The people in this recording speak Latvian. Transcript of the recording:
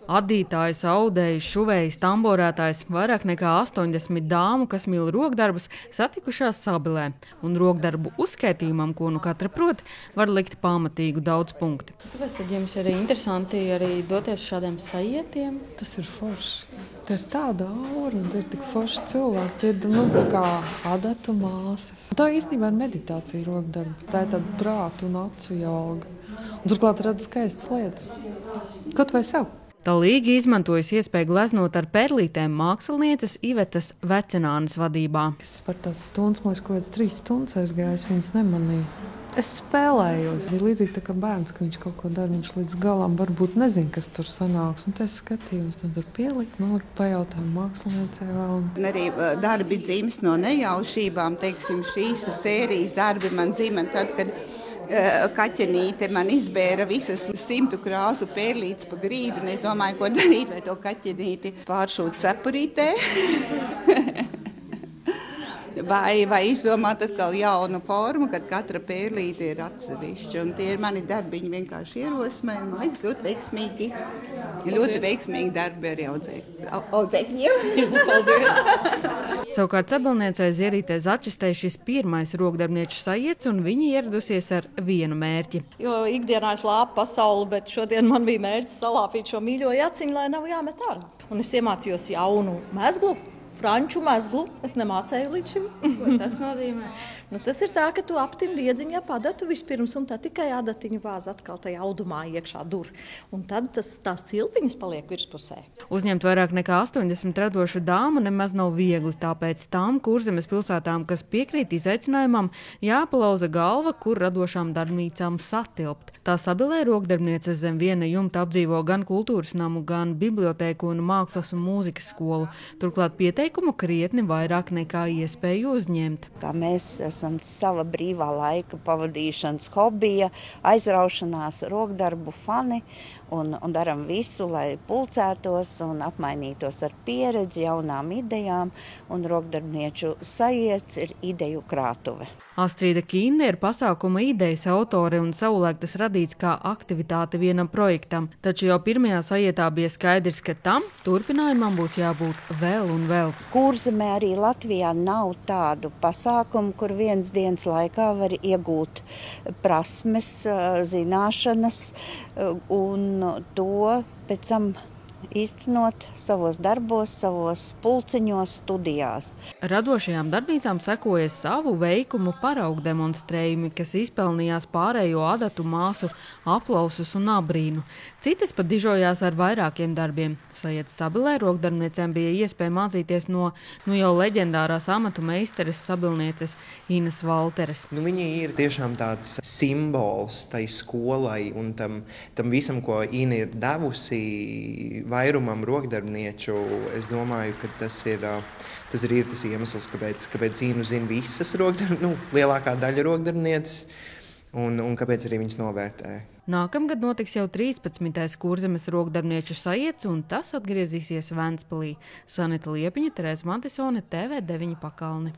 Adītājs, audējs, šuvējs, tamborētājs, vairāk nekā 80 dāmu, kas mīl rokdarbus, satikušās Sabilē. Un rokdarbu uzskaitījumam, ko nu katra prot, var likt pamatīgu daudz punkti. Kāpēc tad jums arī interesanti arī doties šādiem sajietiem? Tas ir forši. Tā ir tāda aura, tā ir tik forši cilvēki. Tie ir tā kā adatu māsas. Tā īstenībā ir meditācija rokdarba. Tā ir tāda prātu un acu joga. Un turklāt redz skaistas lietas. Kaut vai sev. Talīgi izmantojas iespēju gleznot ar perlītēm mākslinieces Ivetas Vecenānes vadībā. Es par tās stundas, man liekas, kaut kāds 3 stundas aizgājis, viņas nemanīja. Es spēlējos. Ir līdzīgi tā kā bērns, ka viņš kaut ko dara, viņš līdz galam varbūt nezina, kas tur sanāks. Un es skatījos, tur pielikt, pajautāju māksliniecei vēl. Un arī darbi dzimst no nejaušībām, teiksim, šīs sērijas darbi man dzima tad, kad kaķenīte man izbēra visas 100 krāsu pērlītes pa grīdu, un es domāju, ko darīt, lai to kaķenīti pāršūt cepurītē. Vai izdomāt atkal jaunu formu, kad katra pērlīte ir atsevišķa. Un tie ir mani darbiņi vienkārši ierosmē. Man liekas, ļoti veiksmīgi darbi arī audzēkņiem. Savukārt sabilniecei Zierītei Začistei šis pirmais rokdarbnieču sajiets, un viņa ieradusies ar vienu mērķi. Jo ikdienā es lāpu pasauli, bet šodien man bija mērķis salāpīt šo mīļo jaciņu, lai nav jāmet ārā. Un es iemācījos jaunu mezglu. Franču mezglu. Es nemācēju līdz šim. Ko tas nozīmē? Tas ir tā, ka tu aptini diedziņā padatu vispirms, un tā tikai adatiņu vāz atkal tajā audumā iekšā dur. Un tad tās cilpiņas paliek virspusē. Uzņemt vairāk nekā 80 radošu dāmu nemaz nav viegli, tāpēc tām Kurzemes pilsētām, kas piekrīt izaicinājumam, jāpalauza galva, kur radošām darbnīcām satilpt. Tā Sabilē rokdarbnieces zem viena jumta apdzīvo gan kultūras namu, gan bibliotēku un mākslas un mūzikas skolu. Turklāt pieteikumu krietni vairāk nekā iespēju uzņemt. Kā mēs esam sava brīvā laika pavadīšanas hobija, aizraušanās rokdarbu fani un daram visu, lai pulcētos un apmainītos ar pieredzi, jaunām idejām, un rokdarbnieču sajiets ir ideju krātuve. Astrīda Kīne ir pasākuma idejas autore un savulaik tas radīts kā aktivitāte vienam projektam, taču jau pirmajā sajietā bija skaidrs, ka tam turpinājumam būs jābūt vēl un vēl. Kurzemē arī Latvijā nav tādu pasākumu, kur vienas dienas laikā var iegūt prasmes, zināšanas un to pēc tam īstenot savos darbos, savos pulciņos, studijās. Radošajām darbnīcām sekoja savu veikumu paraugu demonstrējumi, kas izpelnījās pārējo adatu māsu aplausus un abrīnu. Citas pat dižojās ar vairākiem darbiem. Sajiets Sabilē rokdarbniecēm bija iespēja mācīties no jau leģendārās amatu meistares sabilnieces Inas Valteres. Viņa ir tiešām tāds simbols tai skolai un tam visam, ko Ina ir devusi vairumam rokdarbnieču. Es domāju, ka tas ir tas iemesls, kāpēc Inu zina visas lielākā daļa rokdarbnieces un kāpēc arī viņas novērtē. Nākamgad notiks jau 13. Kurzemes rokdarbnieču sajiets, un tas atgriezīsies Ventspilī. Sanita Liepiņa, Terēza Mantisone, TV9 Pakalni.